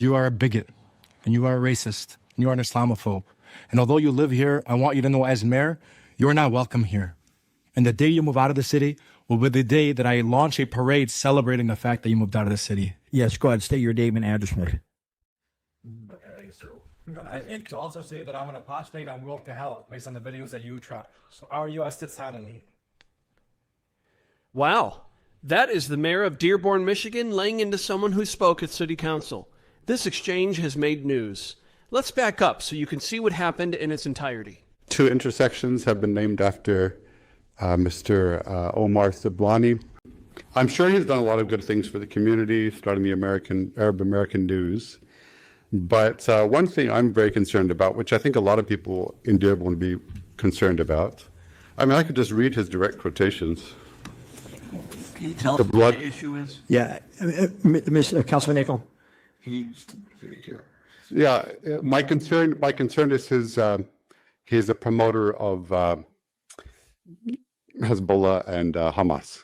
You are a bigot, and you are a racist, and you are an Islamophobe. And although you live here, I want you to know as mayor, you are not welcome here. And the day you move out of the city will be the day that I launch a parade celebrating the fact that you moved out of the city. Yes, go ahead. State your name and address, please. I think to also say that I'm an apostate and will to hell based on the videos that you try. So our U.S. sits silently. Wow. That is the mayor of Dearborn, Michigan, laying into someone who spoke at city council. This exchange has made news. Let's back up so you can see what happened in its entirety. 2 intersections have been named after Mr. Omar Siblani. I'm sure he's done a lot of good things for the community, starting the Arab American News. But one thing I'm very concerned about, which I think a lot of people in Dearborn would be concerned about, I mean, I could just read his direct quotations. Can you tell us what the issue is? Yeah, Councilman Nickel. Yeah, my concern is he's a promoter of Hezbollah and Hamas.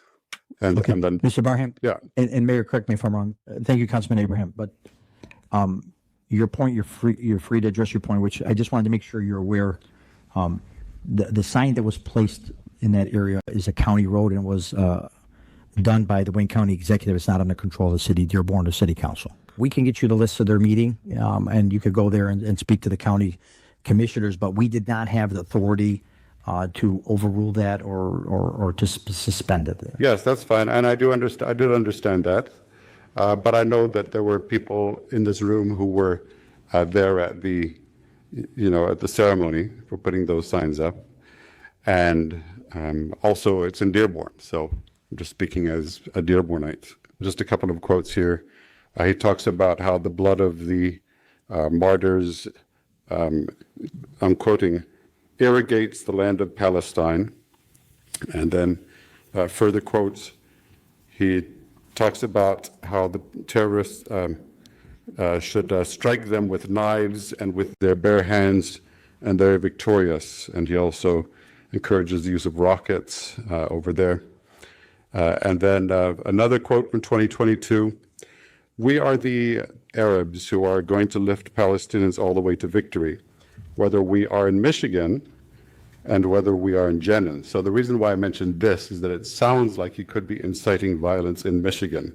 And, Okay, and then, Mr. Barham. yeah. And Mayor, correct me if I'm wrong. Thank you, Councilman Abraham. But your point, you're free to address your point, which I just wanted to make sure you're aware. The sign that was placed in that area is a county road and was done by the Wayne County Executive. It's not under control of the city, Dearborn, or City Council. We can get you the list of their meeting, and you could go there and speak to the county commissioners, but we did not have the authority to overrule that or to suspend it. Yes, that's fine, and I did understand that, but I know that there were people in this room who were there at the ceremony for putting those signs up, and also it's in Dearborn, so I'm just speaking as a Dearbornite. Just a couple of quotes here. He talks about how the blood of the martyrs, I'm quoting, irrigates the land of Palestine. And then further quotes, he talks about how the terrorists should strike them with knives and with their bare hands, and they're victorious. And he also encourages the use of rockets over there. And then another quote from 2022, "We are the Arabs who are going to lift Palestinians all the way to victory, whether we are in Michigan and whether we are in Jenin." So the reason why I mentioned this is that it sounds like he could be inciting violence in Michigan.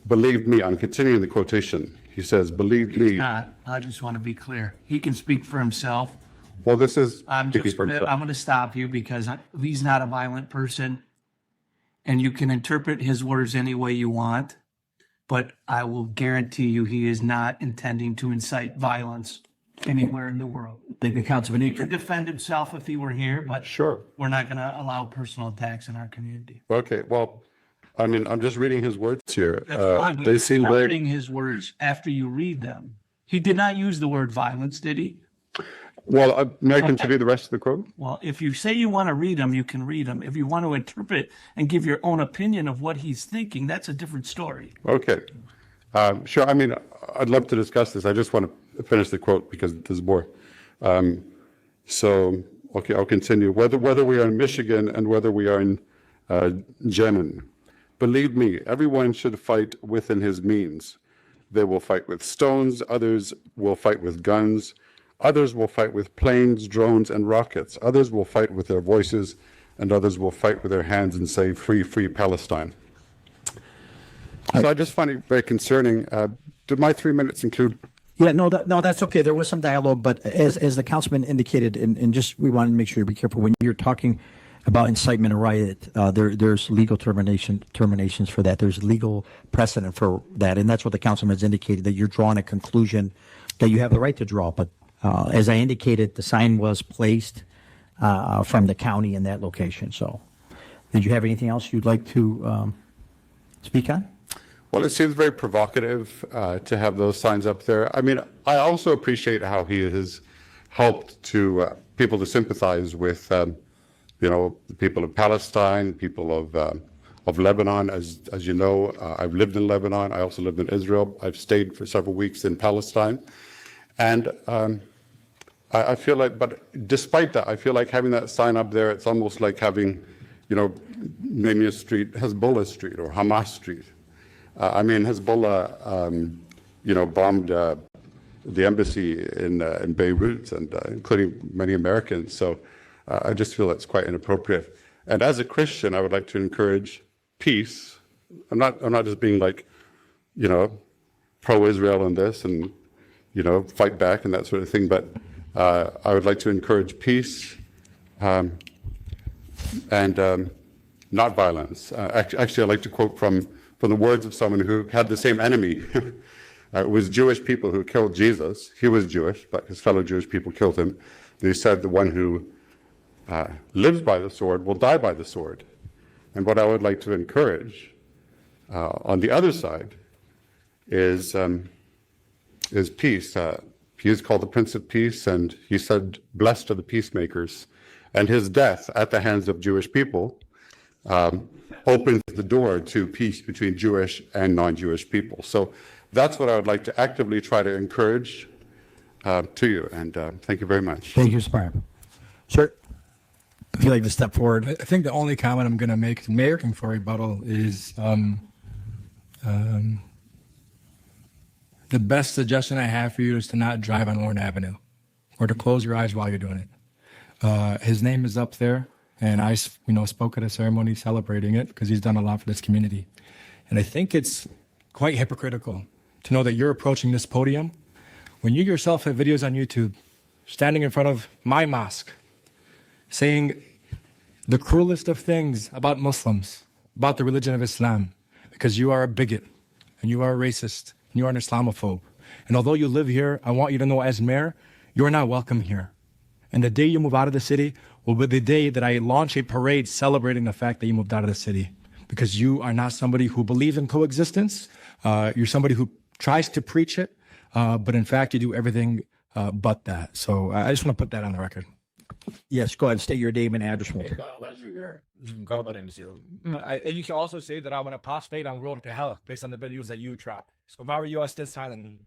Believe me, I'm continuing the quotation. He says, "Believe me." I just want to be clear. He can speak for himself. Well, this is. I'm going to stop you because he's not a violent person, and you can interpret his words any way you want. But I will guarantee you he is not intending to incite violence anywhere in the world. Thank you, Councilman He Nickel. could defend himself if he were here, but Sure. we're not going to allow personal attacks in our community. Okay, well, I mean, I'm just reading his words here. That's fine. They seem You're very. reading his words after you read them. He did not use the word violence, did he? Well, may I continue the rest of the quote? Well, if you say you want to read them, you can read them. If you want to interpret and give your own opinion of what he's thinking, that's a different story. Okay. Sure. I mean, I'd love to discuss this. I just want to finish the quote because there's more. So, okay, I'll continue. Whether we are in Michigan and whether we are in Jenin, believe me, everyone should fight within his means. They will fight with stones. Others will fight with guns. Others will fight with planes, drones, and rockets. Others will fight with their voices, and others will fight with their hands and say, "Free, free Palestine." So I just find it very concerning. Did my 3 minutes include? Yeah, no, that's okay. There was some dialogue, but as the councilman indicated, and just we wanted to make sure to be careful when you're talking about incitement or riot. There's legal terminations for that. There's legal precedent for that, and that's what the councilman has indicated, that you're drawing a conclusion that you have the right to draw. But as I indicated, the sign was placed from the county in that location. So, did you have anything else you'd like to speak on? Well, it seems very provocative to have those signs up there. I mean, I also appreciate how he has helped people to sympathize with, the people of Palestine, people of Lebanon. As you know, I've lived in Lebanon. I also lived in Israel. I've stayed for several weeks in Palestine, and I feel like, but despite that, I feel like having that sign up there, it's almost like having, naming a street Hezbollah Street or Hamas Street. I mean, Hezbollah bombed the embassy in Beirut, and including many Americans. So I just feel it's quite inappropriate. And as a Christian, I would like to encourage peace. I'm not just being like, pro-Israel on this and, fight back and that sort of thing, but I would like to encourage peace and not violence. Actually, I'd like to quote from the words of someone who had the same enemy. It was Jewish people who killed Jesus. He was Jewish, but his fellow Jewish people killed him. And he said, the one who lives by the sword will die by the sword. And what I would like to encourage on the other side is peace. He is called the Prince of Peace, and he said, blessed are the peacemakers. And his death at the hands of Jewish people opens the door to peace between Jewish and non-Jewish people. So that's what I would like to actively try to encourage to you. And thank you very much. Thank you, Mr. Byron. Sir, if you'd like to step forward. I think the only comment I'm going to make, Mayor, for rebuttal is the best suggestion I have for you is to not drive on Warren Avenue or to close your eyes while you're doing it. His name is up there, and I spoke at a ceremony celebrating it because he's done a lot for this community. And I think it's quite hypocritical to know that you're approaching this podium when you yourself have videos on YouTube standing in front of my mosque saying the cruelest of things about Muslims, about the religion of Islam, because you are a bigot and you are a racist and you are an Islamophobe. And although you live here, I want you to know as mayor, you're not welcome here. And the day you move out of the city will be the day that I launch a parade celebrating the fact that you moved out of the city, because you are not somebody who believes in coexistence. You're somebody who tries to preach it, but in fact, you do everything but that. So I just want to put that on the record. Yes, go ahead. State your name and address. And you can also say that I'm an apostate on road to hell based on the videos that you try. So if I were you, I'd stay silent.